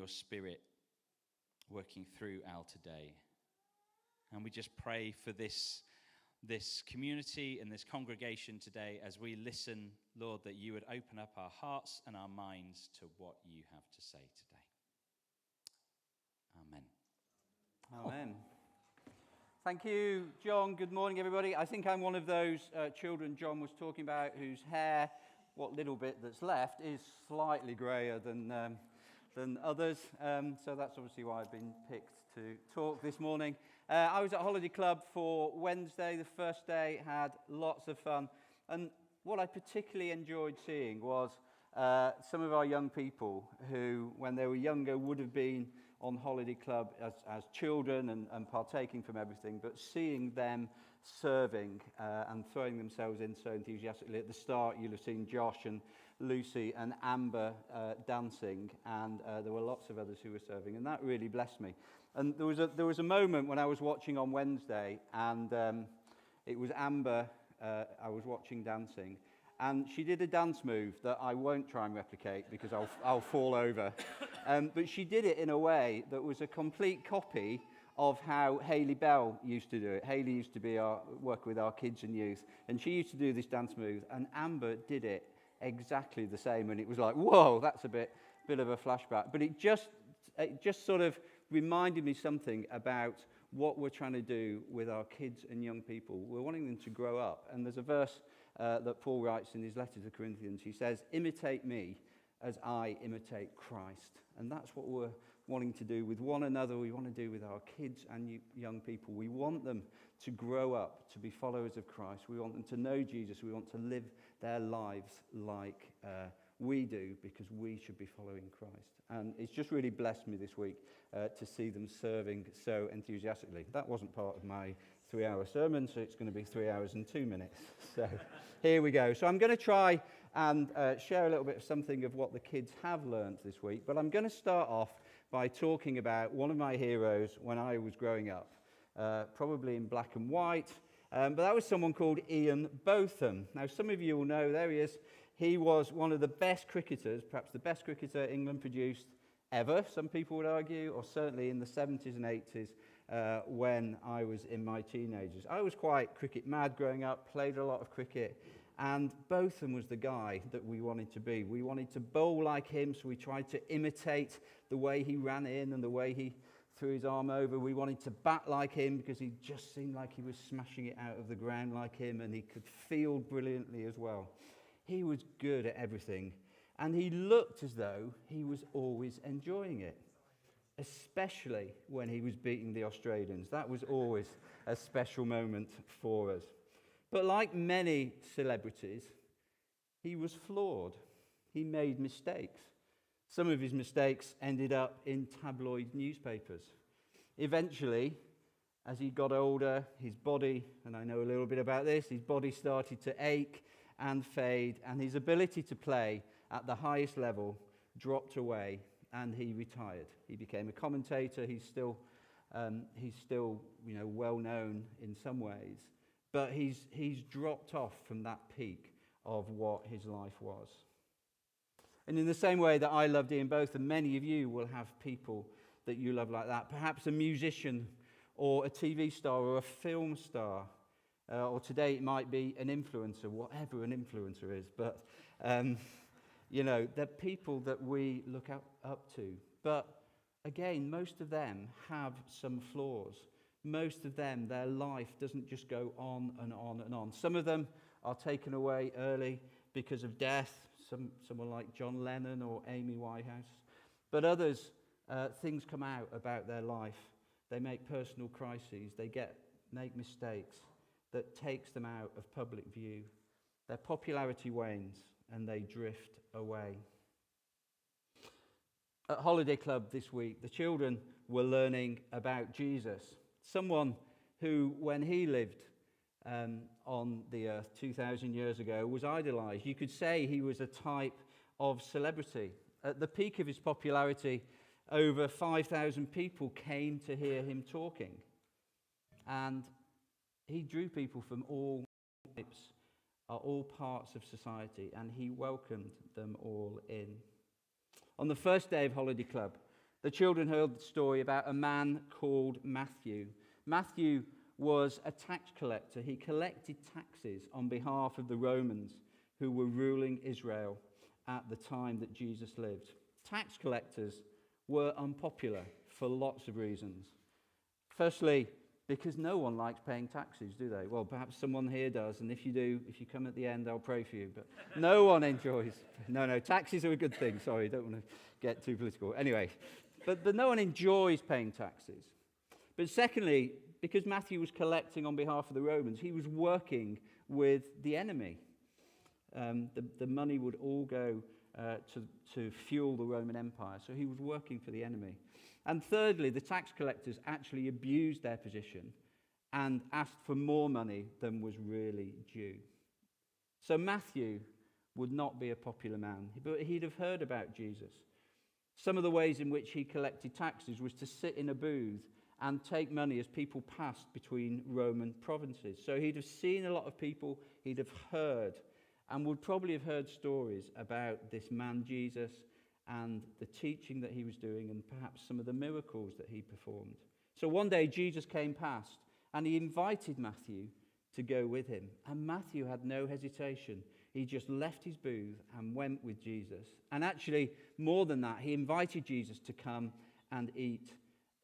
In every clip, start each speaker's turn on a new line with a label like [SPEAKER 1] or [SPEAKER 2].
[SPEAKER 1] your Spirit working through Al today. And we just pray for this community and this congregation today as we listen, Lord, that you would open up our hearts and our minds to what you have to say today. Amen.
[SPEAKER 2] Amen. Thank you, John. Good morning, everybody. I think I'm one of those children John was talking about whose hair, what little bit that's left, is slightly grayer than others. So that's obviously why I've been picked to talk this morning. I was at Holiday Club for Wednesday, the first day, had lots of fun. And what I particularly enjoyed seeing was some of our young people who, when they were younger, would have been on Holiday Club as children and partaking from everything, but seeing them serving and throwing themselves in so enthusiastically. At the start, you'll have seen Josh and Lucy and Amber dancing, and there were lots of others who were serving, and that really blessed me. And there was a moment when I was watching on Wednesday, and it was Amber I was watching dancing, and she did a dance move that I won't try and replicate because I'll fall over. But she did it in a way that was a complete copy of how Hayley Bell used to do it. Hayley used to work with our kids and youth, and she used to do this dance move, and Amber did it exactly the same, and it was like, whoa, that's a bit of a flashback. But it just sort of reminded me something about what we're trying to do with our kids and young people. We're wanting them to grow up, and there's a verse that Paul writes in his letter to Corinthians. He says, imitate me as I imitate Christ. And that's what we're wanting to do with one another. We want to do with our kids and young people. We want them to grow up, to be followers of Christ. We want them to know Jesus. We want to live their lives like we do, because we should be following Christ. And it's just really blessed me this week to see them serving so enthusiastically. That wasn't part of my 3-hour sermon, so it's going to be 3 hours and 2 minutes. So here we go. So I'm going to try and share a little bit of something of what the kids have learned this week. But I'm going to start off by talking about one of my heroes when I was growing up, probably in black and white. But that was someone called Ian Botham. Now, some of you will know, there he is. He was one of the best cricketers, perhaps the best cricketer England produced ever, some people would argue, or certainly in the 70s and 80s when I was in my teenagers. I was quite cricket mad growing up, played a lot of cricket, and Botham was the guy that we wanted to be. We wanted to bowl like him, so we tried to imitate the way he ran in and the way he threw his arm over. We wanted to bat like him because he just seemed like he was smashing it out of the ground like him, and he could field brilliantly as well. He was good at everything, and he looked as though he was always enjoying it, especially when he was beating the Australians. That was always a special moment for us. But like many celebrities, he was flawed. He made mistakes. Some of his mistakes ended up in tabloid newspapers. Eventually, as he got older, his body, and I know a little bit about this, his body started to ache and fade, and his ability to play at the highest level dropped away, and he retired. He became a commentator. He's still well known in some ways, but he's dropped off from that peak of what his life was. And in the same way that I loved Ian Botham, many of you will have people that you love like that. Perhaps a musician or a TV star or a film star. Or today it might be an influencer, whatever an influencer is. But, they're people that we look up to. But again, most of them have some flaws. Most of them, their life doesn't just go on and on and on. Some of them are taken away early because of death. Someone like John Lennon or Amy Winehouse. But others, things come out about their life. They make personal crises. They make mistakes that takes them out of public view. Their popularity wanes and they drift away. At Holiday Club this week, the children were learning about Jesus, someone who, when he lived on the earth 2,000 years ago, was idolized. You could say he was a type of celebrity. At the peak of his popularity, over 5,000 people came to hear him talking. And he drew people from all types, all parts of society, and he welcomed them all in. On the first day of Holiday Club, The children heard the story about a man called Matthew. Matthew was a tax collector. He collected taxes on behalf of the Romans who were ruling Israel at the time that Jesus lived. Tax collectors were unpopular for lots of reasons. Firstly, because no one likes paying taxes, do they? Well, perhaps someone here does, and if you do, if you come at the end, I'll pray for you. But no one enjoys. No, taxes are a good thing. Sorry, don't want to get too political. Anyway, but no one enjoys paying taxes. But secondly, because Matthew was collecting on behalf of the Romans, he was working with the enemy. The money would all go to fuel the Roman Empire, so he was working for the enemy. And thirdly, the tax collectors actually abused their position and asked for more money than was really due. So Matthew would not be a popular man, but he'd have heard about Jesus. Some of the ways in which he collected taxes was to sit in a booth and take money as people passed between Roman provinces. So he'd have seen a lot of people, he'd have heard, and would probably have heard stories about this man Jesus and the teaching that he was doing and perhaps some of the miracles that he performed. So one day Jesus came past and he invited Matthew to go with him. And Matthew had no hesitation. He just left his booth and went with Jesus. And actually, more than that, he invited Jesus to come and eat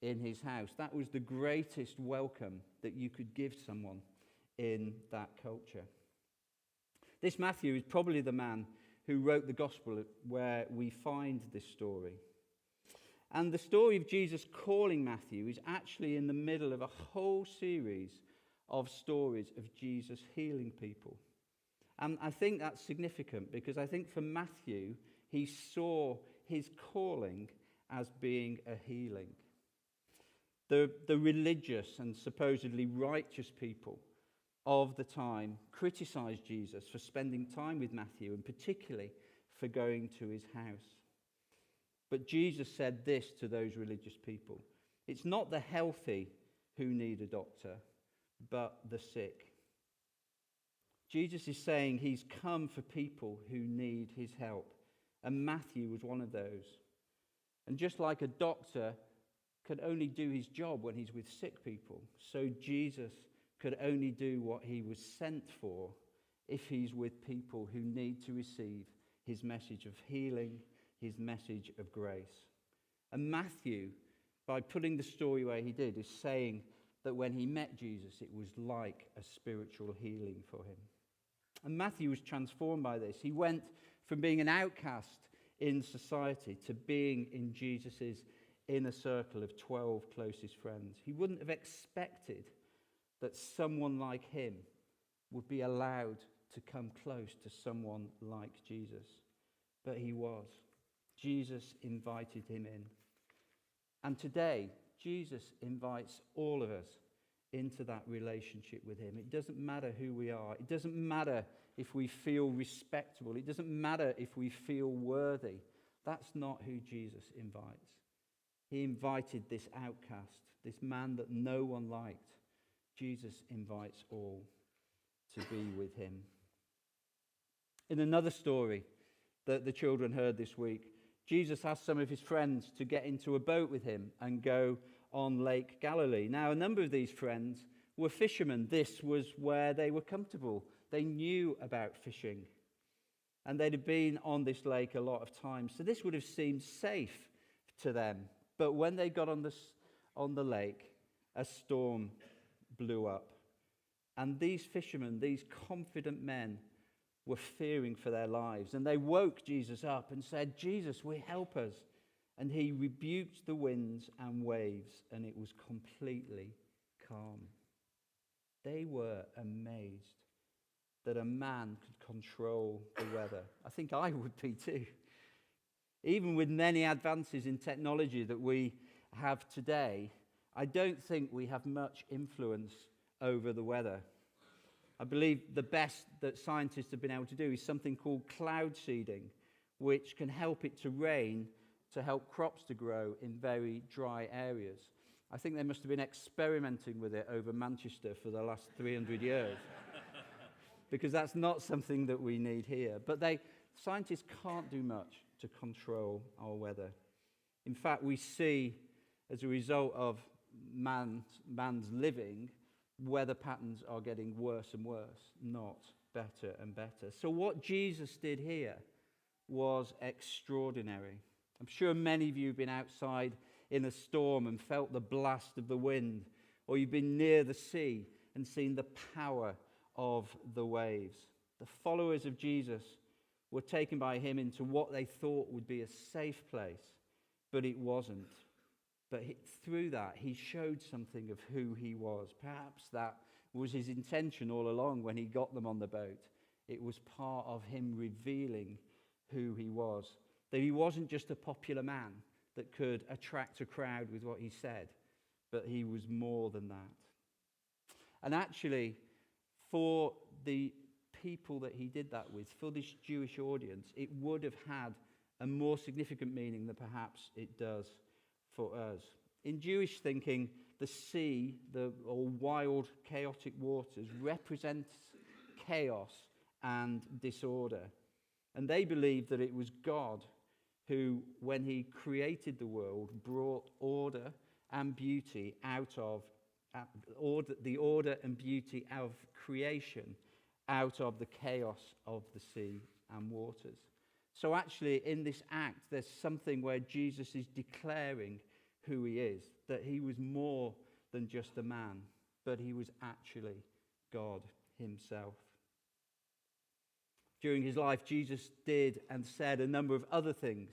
[SPEAKER 2] in his house. That was the greatest welcome that you could give someone in that culture. This Matthew is probably the man who wrote the gospel where we find this story. And the story of Jesus calling Matthew is actually in the middle of a whole series of stories of Jesus healing people. And I think that's significant because I think for Matthew, he saw his calling as being a healing. The religious and supposedly righteous people of the time criticized Jesus for spending time with Matthew and particularly for going to his house. But Jesus said this to those religious people: it's not the healthy who need a doctor, but the sick. Jesus is saying he's come for people who need his help, and Matthew was one of those. And just like a doctor could only do his job when he's with sick people, so Jesus could only do what he was sent for if he's with people who need to receive his message of healing, his message of grace. And Matthew, by putting the story where he did, is saying that when he met Jesus, it was like a spiritual healing for him. And Matthew was transformed by this. He went from being an outcast in society to being in Jesus' inner circle of 12 closest friends. He wouldn't have expected that someone like him would be allowed to come close to someone like Jesus. But he was. Jesus invited him in. And today, Jesus invites all of us into that relationship with him. It doesn't matter who we are. It doesn't matter if we feel respectable. It doesn't matter if we feel worthy. That's not who Jesus invites. He invited this outcast, this man that no one liked. Jesus invites all to be with him. In another story that the children heard this week, Jesus asked some of his friends to get into a boat with him and go on Lake Galilee. Now, a number of these friends were fishermen. This was where they were comfortable. They knew about fishing. And they'd have been on this lake a lot of times. So this would have seemed safe to them. But when they got on the lake, a storm blew up. And these fishermen, these confident men, were fearing for their lives. And they woke Jesus up and said, "Jesus, will you help us?" And he rebuked the winds and waves, and it was completely calm. They were amazed that a man could control the weather. I think I would be too. Even with many advances in technology that we have today, I don't think we have much influence over the weather. I believe the best that scientists have been able to do is something called cloud seeding, which can help it to rain to help crops to grow in very dry areas. I think they must have been experimenting with it over Manchester for the last 300 years. Because that's not something that we need here. But scientists can't do much to control our weather. In fact, we see, as a result of man's living, weather patterns are getting worse and worse, not better and better. So what Jesus did here was extraordinary. I'm sure many of you have been outside in a storm and felt the blast of the wind, or you've been near the sea and seen the power of the waves. The followers of Jesus were taken by him into what they thought would be a safe place, but it wasn't. But through that, he showed something of who he was. Perhaps that was his intention all along when he got them on the boat. It was part of him revealing who he was. That he wasn't just a popular man that could attract a crowd with what he said, but he was more than that. And actually, for the people that he did that with, for this Jewish audience, it would have had a more significant meaning than perhaps it does for us. In Jewish thinking, the sea, or wild, chaotic waters, represents chaos and disorder. And they believed that it was God who, when he created the world, brought order and beauty out of the order and beauty of creation out of the chaos of the sea and waters. So actually, in this act, there's something where Jesus is declaring who he is, that he was more than just a man, but he was actually God himself. During his life, Jesus did and said a number of other things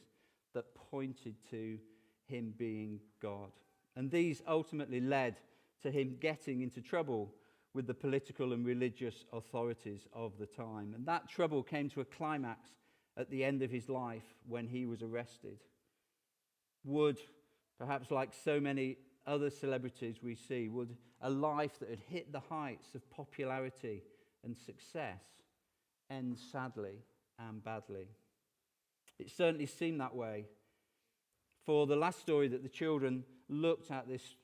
[SPEAKER 2] that pointed to him being God. And these ultimately led to him getting into trouble with the political and religious authorities of the time. And that trouble came to a climax at the end of his life when he was arrested. Would, perhaps like so many other celebrities we see, would a life that had hit the heights of popularity and success end sadly and badly? It certainly seemed that way. For the last story that the children looked at this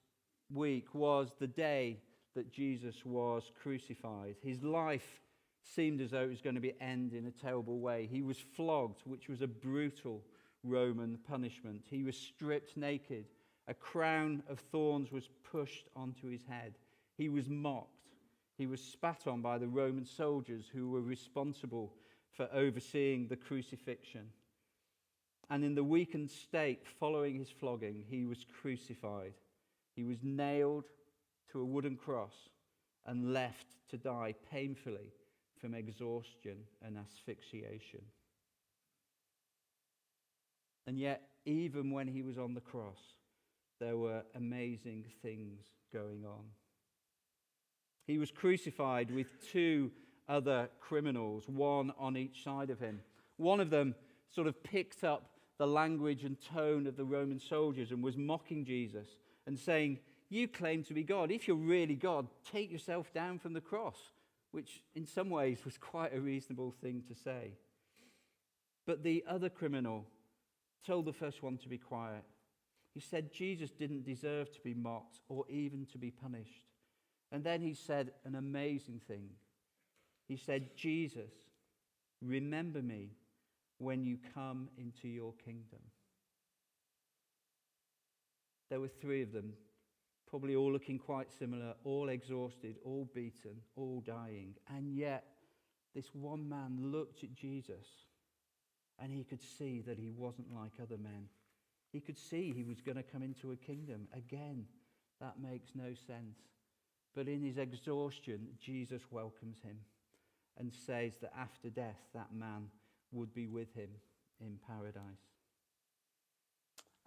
[SPEAKER 2] week was the day that Jesus was crucified. His life seemed as though it was going to end in a terrible way. He was flogged, which was a brutal Roman punishment. He was stripped naked. A crown of thorns was pushed onto his head. He was mocked. He was spat on by the Roman soldiers who were responsible for overseeing the crucifixion. And in the weakened state following his flogging, he was crucified. He was nailed to a wooden cross and left to die painfully from exhaustion and asphyxiation. And yet, even when he was on the cross, there were amazing things going on. He was crucified with two other criminals, one on each side of him. One of them sort of picked up the language and tone of the Roman soldiers and was mocking Jesus and saying, "You claim to be God. If you're really God, take yourself down from the cross," which in some ways was quite a reasonable thing to say. But the other criminal told the first one to be quiet. He said Jesus didn't deserve to be mocked or even to be punished. And then he said an amazing thing. He said, "Jesus, remember me when you come into your kingdom." There were three of them, probably all looking quite similar, all exhausted, all beaten, all dying. And yet, this one man looked at Jesus and he could see that he wasn't like other men. He could see he was going to come into a kingdom. Again, that makes no sense. But in his exhaustion, Jesus welcomes him and says that after death, that man would be with him in paradise.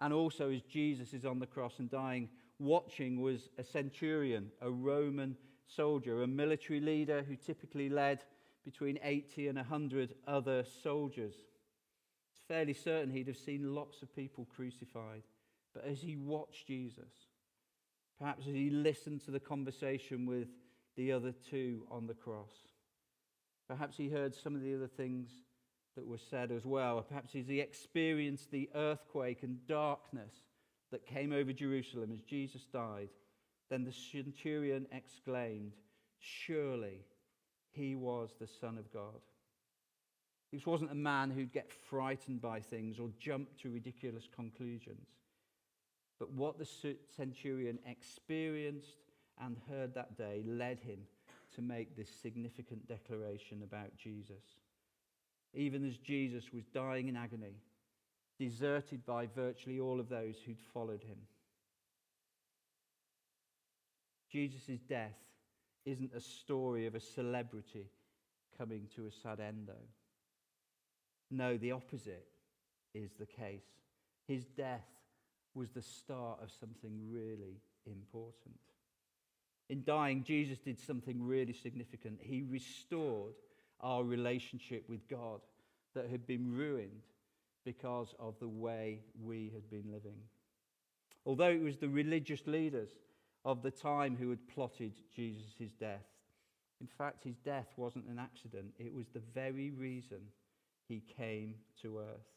[SPEAKER 2] And also, as Jesus is on the cross and dying, watching was a centurion, a Roman soldier, a military leader who typically led between 80 and 100 other soldiers. It's fairly certain he'd have seen lots of people crucified. But as he watched Jesus, perhaps as he listened to the conversation with the other two on the cross, perhaps he heard some of the other things that were said as well. Perhaps as he experienced the earthquake and darkness that came over Jerusalem as Jesus died, then the centurion exclaimed, "Surely he was the Son of God." This wasn't a man who'd get frightened by things or jump to ridiculous conclusions. But what the centurion experienced and heard that day led him to make this significant declaration about Jesus. Even as Jesus was dying in agony, deserted by virtually all of those who'd followed him. Jesus' death isn't a story of a celebrity coming to a sad end, though. No, the opposite is the case. His death was the start of something really important. In dying, Jesus did something really significant. He restored our relationship with God that had been ruined because of the way we had been living. Although it was the religious leaders of the time who had plotted Jesus' death, in fact, his death wasn't an accident. It was the very reason he came to earth.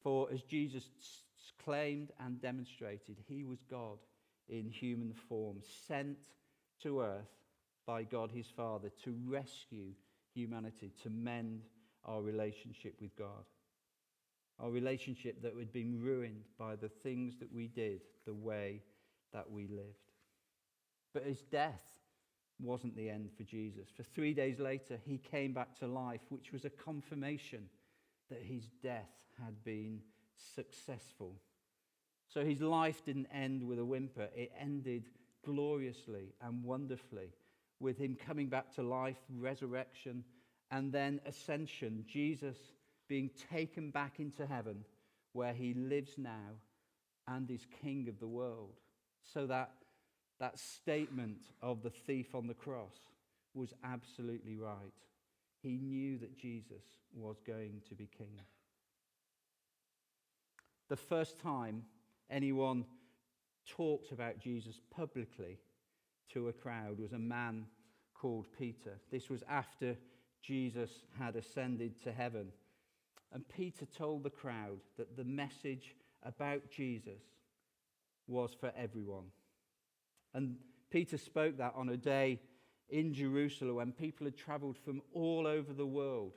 [SPEAKER 2] For as Jesus claimed and demonstrated, he was God in human form, sent to earth by God his Father to rescue humanity, to mend our relationship with God. Our relationship that had been ruined by the things that we did, the way that we lived. But his death wasn't the end for Jesus. For 3 days later, he came back to life, which was a confirmation that his death had been successful. So his life didn't end with a whimper. It ended gloriously and wonderfully with him coming back to life, resurrection, and then ascension. Jesus being taken back into heaven where he lives now and is king of the world. So that statement of the thief on the cross was absolutely right. He knew that Jesus was going to be king. The first time anyone talked about Jesus publicly to a crowd was a man called Peter. This was after Jesus had ascended to heaven. And Peter told the crowd that the message about Jesus was for everyone. And Peter spoke that on a day in Jerusalem when people had traveled from all over the world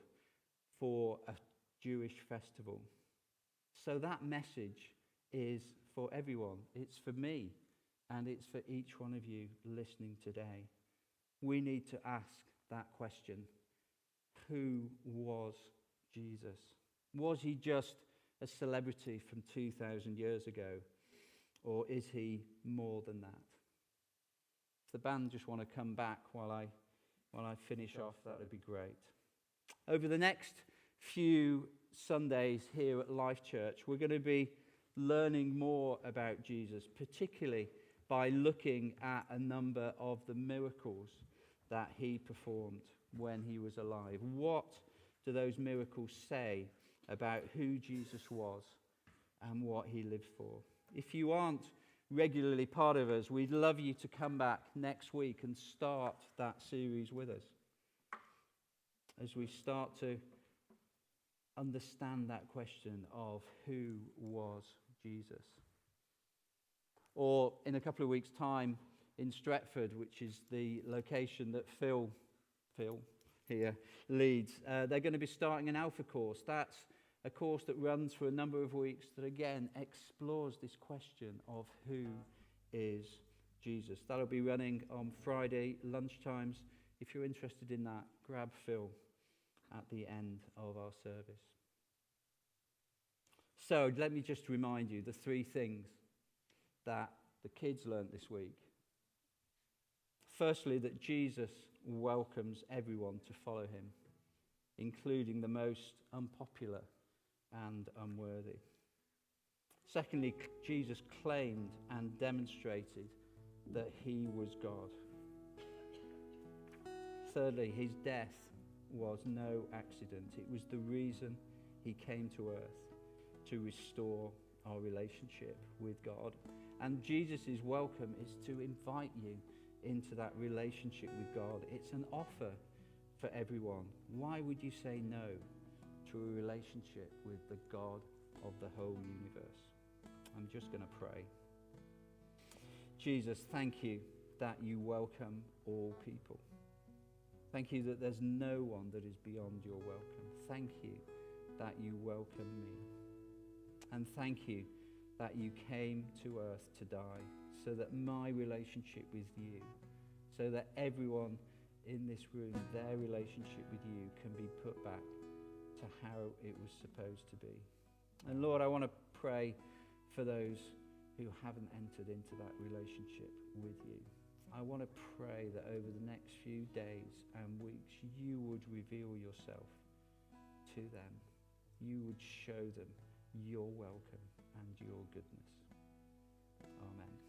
[SPEAKER 2] for a Jewish festival. So that message is for everyone. It's for me, and it's for each one of you listening today. We need to ask that question. Who was Jesus? Was he just a celebrity from 2,000 years ago, or is he more than that? If the band just want to come back while I finish off, that would be great. Over the next few Sundays here at LifeChurch, we're going to be learning more about Jesus, particularly by looking at a number of the miracles that he performed when he was alive. What do those miracles say about who Jesus was and what he lived for? If you aren't regularly part of us, we'd love you to come back next week and start that series with us as we start to understand that question of who was Jesus. Or in a couple of weeks' time in Stretford, which is the location that Phil here leads, they're going to be starting an Alpha course. That's a course that runs for a number of weeks that again explores this question of who is Jesus. That'll be running on Friday lunchtimes. If you're interested in that, grab Phil at the end of our service. So let me just remind you the three things that the kids learnt this week. Firstly, that Jesus welcomes everyone to follow him, including the most unpopular and unworthy. Secondly, Jesus claimed and demonstrated that he was God. Thirdly, his death was no accident. It was the reason he came to earth, to restore our relationship with God. And Jesus' welcome is to invite you into that relationship with God. It's an offer for everyone. Why would you say no to a relationship with the God of the whole universe? I'm just going to pray. Jesus, thank you that you welcome all people. Thank you that there's no one that is beyond your welcome. Thank you that you welcome me. And thank you that you came to earth to die, so that my relationship with you, so that everyone in this room, their relationship with you can be put back to how it was supposed to be. And Lord, I want to pray for those who haven't entered into that relationship with you. I want to pray that over the next few days and weeks, you would reveal yourself to them. You would show them your welcome and your goodness. Amen.